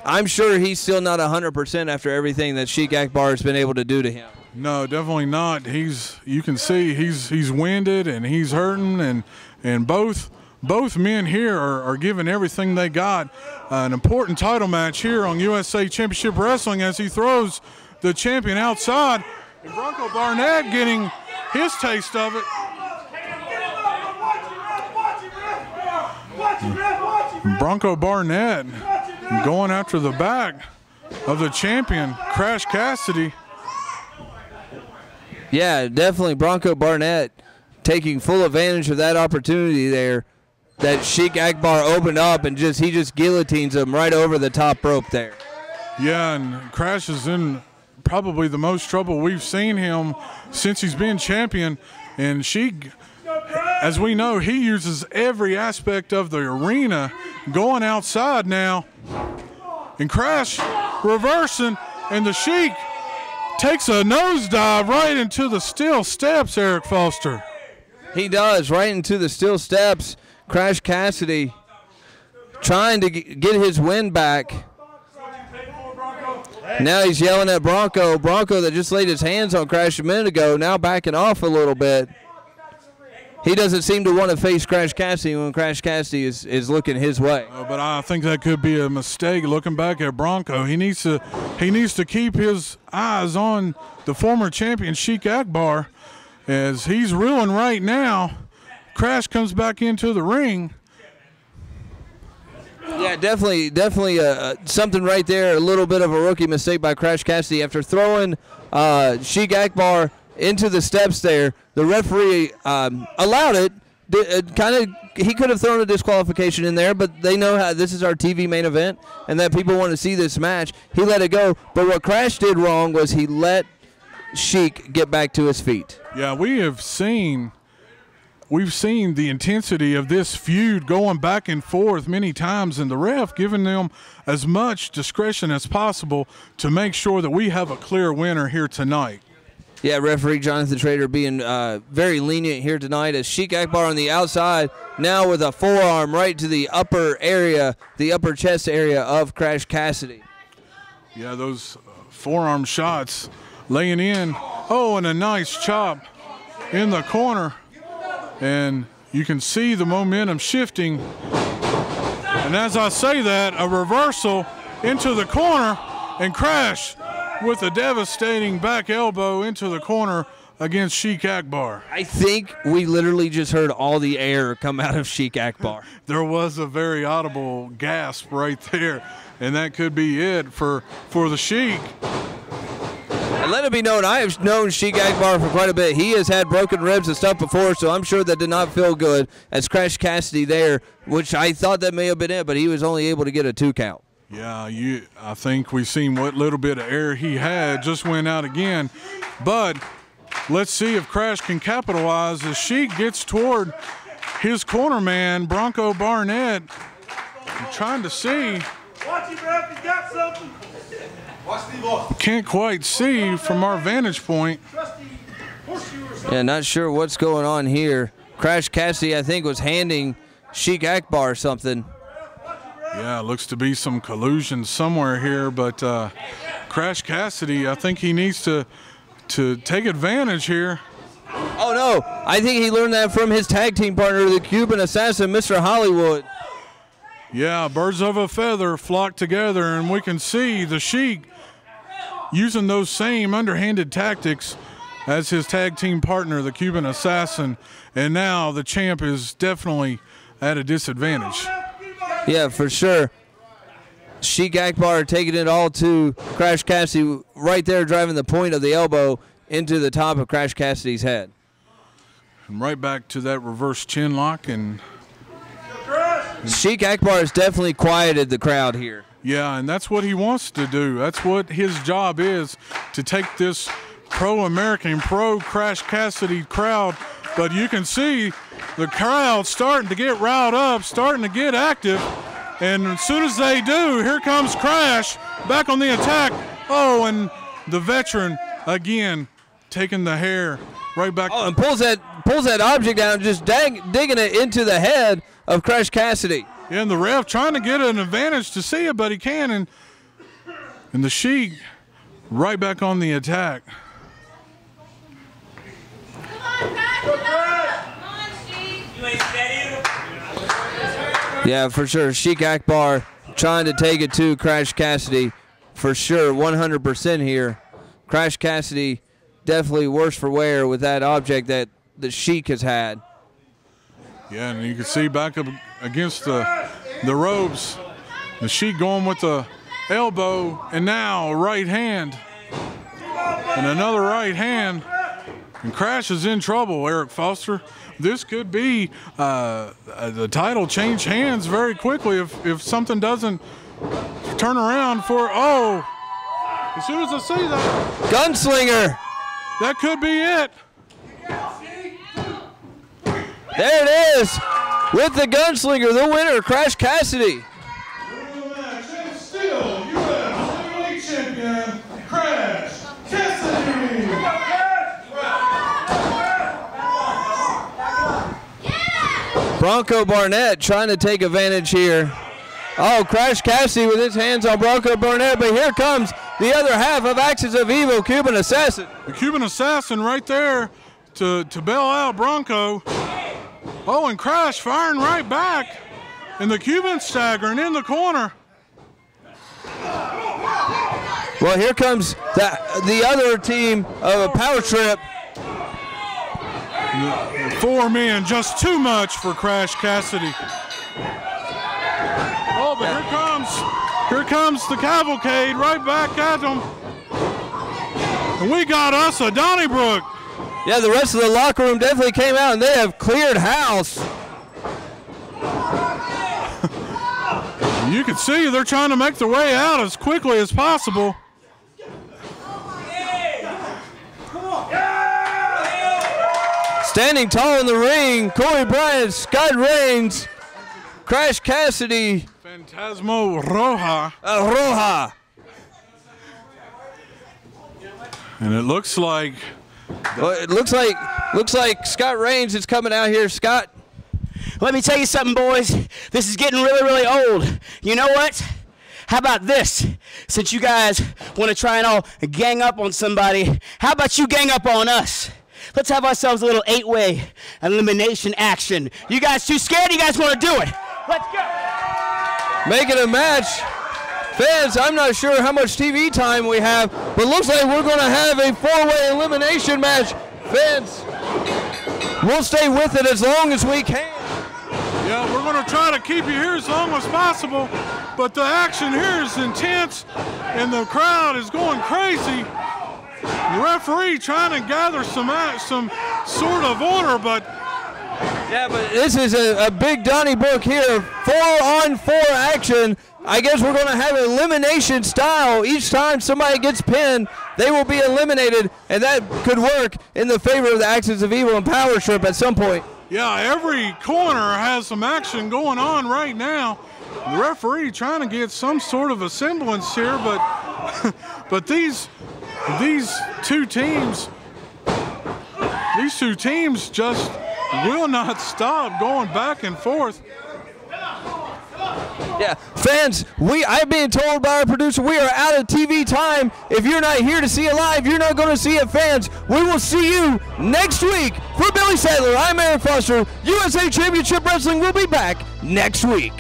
I'm sure he's still not 100% after everything that Sheik Akbar has been able to do to him. No, definitely not. You can see he's winded and he's hurting, and both both men here are giving everything they got. An important title match here on USA Championship Wrestling as he throws the champion outside. And Bronco Barnett getting his taste of it. Bronco Barnett going after the back of the champion, Crash Cassidy. Yeah, definitely Bronco Barnett taking full advantage of that opportunity there that Sheik Akbar opened up, and he just guillotines him right over the top rope there. Yeah, and Crash is in probably the most trouble we've seen him since he's been champion. And Sheik, as we know, he uses every aspect of the arena, going outside now. And Crash reversing, and the Sheik takes a nosedive right into the steel steps, Eric Foster. He does, right into the steel steps. Crash Cassidy trying to get his win back. Now he's yelling at Bronco. Bronco that just laid his hands on Crash a minute ago, now backing off a little bit. He doesn't seem to want to face Crash Cassidy when Crash Cassidy is looking his way. But I think that could be a mistake looking back at Bronco. He needs to keep his eyes on the former champion Sheik Akbar, as he's reeling right now. Crash comes back into the ring. Yeah, definitely something right there. A little bit of a rookie mistake by Crash Cassidy after throwing Sheik Akbar into the steps there. The referee allowed it. He could have thrown a disqualification in there, but they know how this is our TV main event and that people want to see this match. He let it go. But what Crash did wrong was he let Sheik get back to his feet. Yeah, we've seen the intensity of this feud going back and forth many times, and the ref giving them as much discretion as possible to make sure that we have a clear winner here tonight. Yeah, referee Jonathan Trader being very lenient here tonight, as Sheik Akbar on the outside now with a forearm right to the upper area, the upper chest area of Crash Cassidy. Yeah, those forearm shots laying in. Oh, and a nice chop in the corner. And you can see the momentum shifting. And as I say that, a reversal into the corner, and Crash with a devastating back elbow into the corner against Sheik Akbar. I think we literally just heard all the air come out of Sheik Akbar. There was a very audible gasp right there, and that could be it for the Sheik. And let it be known, I have known Sheik Akbar for quite a bit. He has had broken ribs and stuff before, so I'm sure that did not feel good as Crash Cassidy there, which I thought that may have been it, but he was only able to get a 2 count. Yeah, I think we've seen what little bit of air he had just went out again. But let's see if Crash can capitalize as Sheik gets toward his corner man, Bronco Barnett. I'm trying to see. Watch him, ref. He's got something. Can't quite see from our vantage point. Yeah, not sure what's going on here. Crash Cassidy, I think, was handing Sheik Akbar something. Yeah, looks to be some collusion somewhere here, but Crash Cassidy, I think he needs to take advantage here. Oh, no. I think he learned that from his tag team partner, the Cuban assassin, Mr. Hollywood. Yeah, birds of a feather flock together, and we can see the Sheik using those same underhanded tactics as his tag team partner, the Cuban assassin, and now the champ is definitely at a disadvantage. Yeah, for sure. Sheik Akbar taking it all to Crash Cassidy, right there driving the point of the elbow into the top of Crash Cassidy's head. And right back to that reverse chin lock, and Sheik Akbar has definitely quieted the crowd here. Yeah, and that's what he wants to do. That's what his job is, to take this pro-American, pro-Crash Cassidy crowd. But you can see the crowd starting to get riled up, starting to get active. And as soon as they do, here comes Crash back on the attack. Oh, and the veteran again taking the hair right back. Oh, and pulls that object down, just digging it into the head of Crash Cassidy. And the ref trying to get an advantage to see it, but he can. And the Sheik right back on the attack. Yeah, for sure. Sheik Akbar trying to take it to Crash Cassidy. For sure, 100% here. Crash Cassidy definitely worse for wear with that object that the Sheik has had. Yeah, and you can see back up against the ropes, the Sheik going with the elbow, and now a right hand. And another right hand. And Crash is in trouble, Eric Foster. This could be the title change hands very quickly if something doesn't turn around for, oh, as soon as I see that. Gunslinger. That could be it. There it is. With the gunslinger, the winner, Crash Cassidy. Still, U.S. heavyweight champion, Crash Cassidy. Bronco Barnett trying to take advantage here. Oh, Crash Cassidy with his hands on Bronco Barnett, but here comes the other half of Axis of Evil, Cuban Assassin. The Cuban Assassin right there to bail out Bronco. Oh, and Crash firing right back. And the Cuban staggering in the corner. Well, here comes the other team of a power trip. 4 men, just too much for Crash Cassidy. Oh, but here comes the cavalcade right back at them. And we got us a Donnybrook. Yeah, the rest of the locker room definitely came out, and they have cleared house. You can see they're trying to make their way out as quickly as possible. Standing tall in the ring, Corey Bryant, Scott Reigns, Crash Cassidy. Fantasma Roja. Roja. And it looks like... Well, it looks like Scott Reigns is coming out here. Scott? Let me tell you something, boys. This is getting really, really old. You know what? How about this? Since you guys want to try and all gang up on somebody, how about you gang up on us? Let's have ourselves a little 8-way elimination action. You guys too scared? You guys want to do it? Let's go. Make it a match. Fans, I'm not sure how much TV time we have, but looks like we're going to have a 4-way elimination match. Fans, we'll stay with it as long as we can. Yeah, we're going to try to keep you here as long as possible, but the action here is intense, and the crowd is going crazy. The referee trying to gather some sort of order, but... Yeah, but this is a big Donnybrook here. 4-on-4 action. I guess we're going to have elimination style. Each time somebody gets pinned, they will be eliminated, and that could work in the favor of the Axis of Evil and Power Trip at some point. Yeah, every corner has some action going on right now. The referee trying to get some sort of a semblance here, but these two teams just will not stop going back and forth. Yeah, fans, I'm being told by our producer we are out of TV time. If you're not here to see it live, you're not going to see it, fans. We will see you next week. For Billy Sadler, I'm Eric Foster. USA Championship Wrestling will be back next week.